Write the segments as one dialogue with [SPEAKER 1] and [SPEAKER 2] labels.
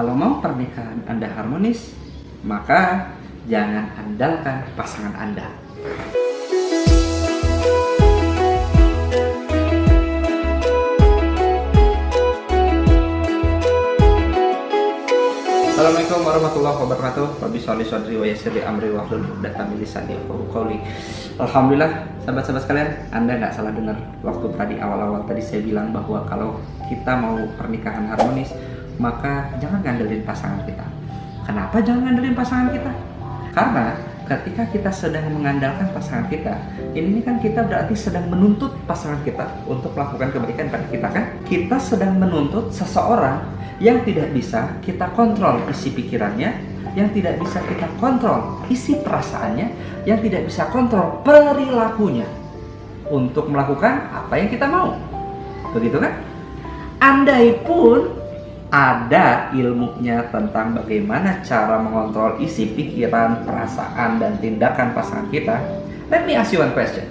[SPEAKER 1] Kalau mau pernikahan Anda harmonis, maka jangan andalkan pasangan Anda. Assalamualaikum warahmatullahi wabarakatuh. Rabbi sholli shodri wa yassir li amri wahlul 'uqdatam min lisani yafqahu qawli. Alhamdulillah, sahabat-sahabat sekalian, Anda nggak salah dengar. Waktu tadi awal-awal tadi saya bilang bahwa kalau kita mau pernikahan harmonis, maka jangan ngandelin pasangan kita. Kenapa jangan ngandelin pasangan kita? Karena ketika kita sedang mengandalkan pasangan kita, ini kan kita berarti sedang menuntut pasangan kita untuk melakukan kebaikan pada kita, kan? Kita sedang menuntut seseorang yang tidak bisa kita kontrol isi pikirannya, yang tidak bisa kita kontrol isi perasaannya, yang tidak bisa kontrol perilakunya untuk melakukan apa yang kita mau. Begitu kan? Andai pun ada ilmunya tentang bagaimana cara mengontrol isi pikiran, perasaan, dan tindakan pasangan kita, let me ask you one question.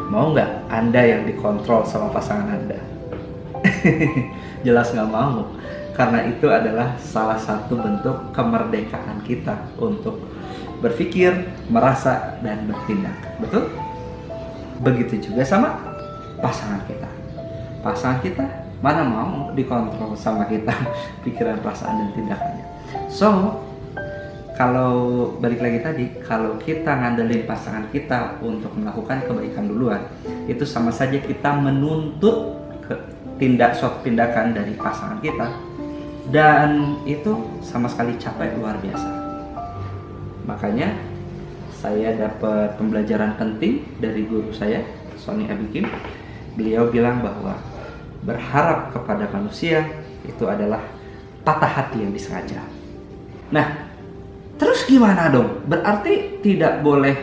[SPEAKER 1] Mau nggak Anda yang dikontrol sama pasangan Anda? Jelas nggak mau, karena itu adalah salah satu bentuk kemerdekaan kita untuk berpikir, merasa, dan bertindak. Betul? Begitu juga sama pasangan kita. Pasangan kita mana mau dikontrol sama kita, pikiran, perasaan, dan tindakannya. So, kalau balik lagi tadi, kalau kita ngandelin pasangan kita untuk melakukan kebaikan duluan, itu sama saja kita menuntut suatu tindakan dari pasangan kita, dan itu sama sekali capek luar biasa. Makanya saya dapat pembelajaran penting dari guru saya, Sony Abikim. Beliau bilang bahwa berharap kepada manusia itu adalah patah hati yang disengaja. Nah, terus gimana dong? Berarti tidak boleh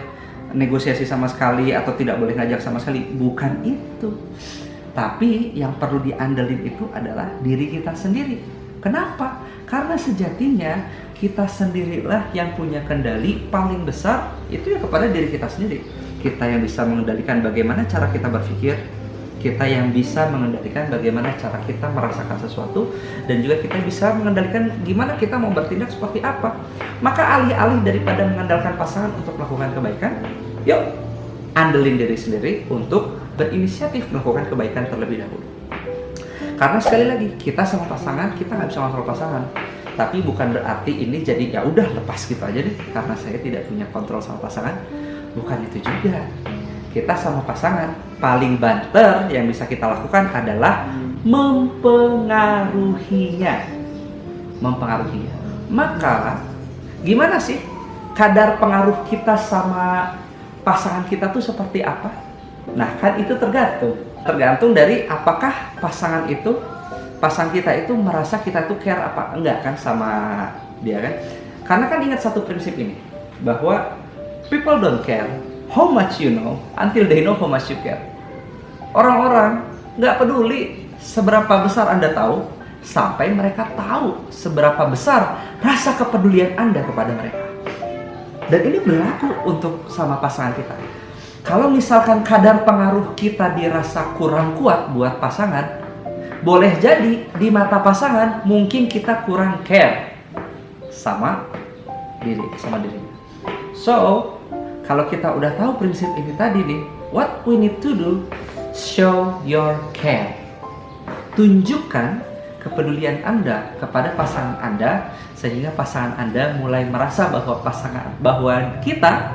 [SPEAKER 1] negosiasi sama sekali atau tidak boleh ngajak sama sekali? Bukan itu. Tapi yang perlu diandelin itu adalah diri kita sendiri. Kenapa? Karena sejatinya kita sendirilah yang punya kendali paling besar itu ya kepada diri kita sendiri. Kita yang bisa mengendalikan bagaimana cara kita berpikir, kita yang bisa mengendalikan bagaimana cara kita merasakan sesuatu, dan juga kita bisa mengendalikan gimana kita mau bertindak seperti apa. Maka alih-alih daripada mengandalkan pasangan untuk melakukan kebaikan, yuk andelin diri sendiri untuk berinisiatif melakukan kebaikan terlebih dahulu. Karena sekali lagi, kita sama pasangan, kita nggak bisa kontrol pasangan. Tapi bukan berarti ini jadi ya udah lepas gitu aja deh karena saya tidak punya kontrol sama pasangan. Bukan itu juga. Kita sama pasangan, paling banter yang bisa kita lakukan adalah mempengaruhinya. Maka, gimana sih kadar pengaruh kita sama pasangan kita tuh seperti apa? Nah, kan itu tergantung dari apakah pasangan kita itu merasa kita tuh care apa enggak kan sama dia, kan? Karena kan ingat satu prinsip ini, bahwa people don't care how much you know until they know how much you care. Orang-orang nggak peduli seberapa besar Anda tahu sampai mereka tahu seberapa besar rasa kepedulian Anda kepada mereka. Dan ini berlaku untuk sama pasangan kita. Kalau misalkan kadar pengaruh kita dirasa kurang kuat buat pasangan, boleh jadi di mata pasangan mungkin kita kurang care sama dirinya. So, kalau kita udah tahu prinsip ini tadi nih, what we need to do, show your care. Tunjukkan kepedulian Anda kepada pasangan Anda sehingga pasangan Anda mulai merasa bahwa kita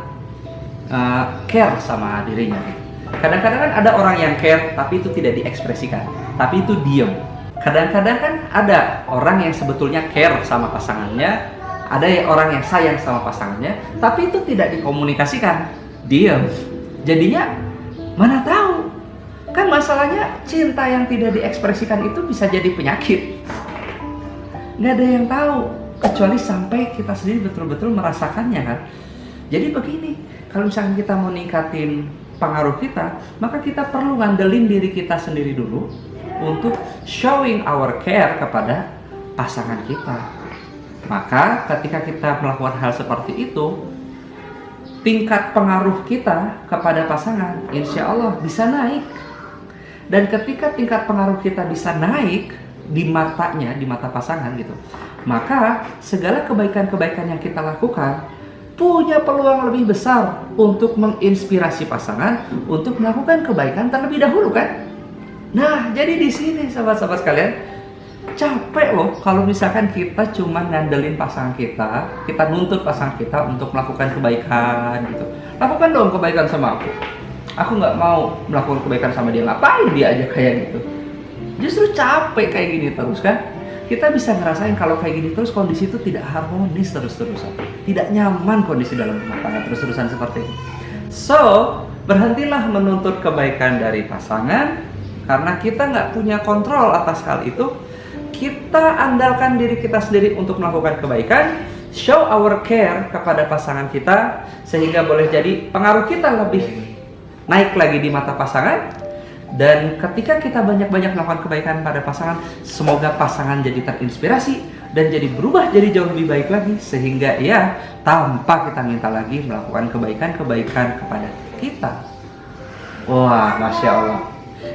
[SPEAKER 1] care sama dirinya. Kadang-kadang kan ada orang yang care tapi itu tidak diekspresikan, tapi itu diem. Kadang-kadang kan ada orang yang sebetulnya care sama pasangannya, ada orang yang sayang sama pasangannya, tapi itu tidak dikomunikasikan, diam. Jadinya mana tahu? Kan masalahnya cinta yang tidak diekspresikan itu bisa jadi penyakit. Nggak ada yang tahu, kecuali sampai kita sendiri betul-betul merasakannya, kan? Jadi begini, kalau misalkan kita mau ningkatin pengaruh kita, maka kita perlu ngandelin diri kita sendiri dulu untuk showing our care kepada pasangan kita. Maka ketika kita melakukan hal seperti itu, tingkat pengaruh kita kepada pasangan insya Allah bisa naik. Dan ketika tingkat pengaruh kita bisa naik di mata pasangan gitu, maka segala kebaikan-kebaikan yang kita lakukan punya peluang lebih besar untuk menginspirasi pasangan untuk melakukan kebaikan terlebih dahulu kan? Nah, jadi di sini sahabat-sahabat sekalian, capek loh kalau misalkan kita cuma ngandelin pasangan kita nuntut pasangan kita untuk melakukan kebaikan gitu. Lakukan dong kebaikan sama aku. Aku nggak mau melakukan kebaikan sama dia, ngapain dia aja kayak gitu. Justru capek kayak gini terus kan? Kita bisa ngerasain kalau kayak gini terus kondisi itu tidak harmonis terus-terusan, tidak nyaman kondisi dalam rumah tangga terus-terusan seperti ini. So, berhentilah menuntut kebaikan dari pasangan karena kita nggak punya kontrol atas hal itu. Kita andalkan diri kita sendiri untuk melakukan kebaikan, show our care kepada pasangan kita sehingga boleh jadi pengaruh kita lebih naik lagi di mata pasangan. Dan ketika kita banyak-banyak melakukan kebaikan pada pasangan, semoga pasangan jadi terinspirasi dan jadi berubah jadi jauh lebih baik lagi sehingga ya tanpa kita minta lagi melakukan kebaikan-kebaikan kepada kita. Wah, Masya Allah.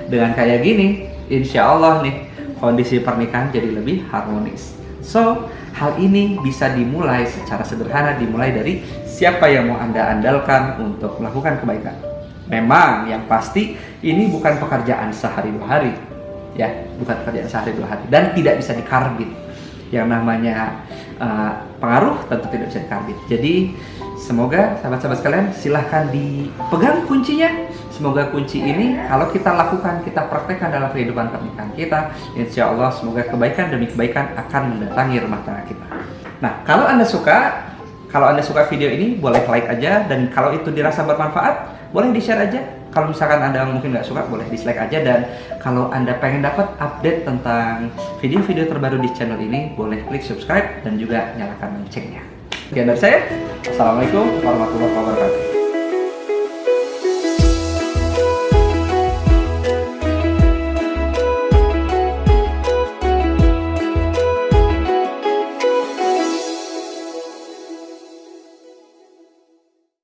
[SPEAKER 1] Dengan kayak gini, insya Allah nih kondisi pernikahan jadi lebih harmonis. So, hal ini bisa dimulai secara sederhana, dimulai dari siapa yang mau Anda andalkan untuk melakukan kebaikan. Memang yang pasti ini bukan pekerjaan sehari dua hari, ya, bukan pekerjaan sehari dua hari dan tidak bisa dikarbit. Yang namanya pengaruh tentu tidak bisa dikarbit. Jadi semoga sahabat-sahabat sekalian silahkan dipegang kuncinya. Semoga kunci ini kalau kita lakukan, kita praktekkan dalam kehidupan pernikahan kita, insya Allah semoga kebaikan demi kebaikan akan mendatangi rumah tangga kita. Nah, kalau Anda suka video ini boleh like aja, dan kalau itu dirasa bermanfaat boleh di-share aja. Kalau misalkan Anda mungkin nggak suka, boleh dislike aja. Dan kalau Anda pengen dapat update tentang video-video terbaru di channel ini, boleh klik subscribe dan juga nyalakan loncengnya. Sekian dari saya. Assalamualaikum warahmatullahi wabarakatuh.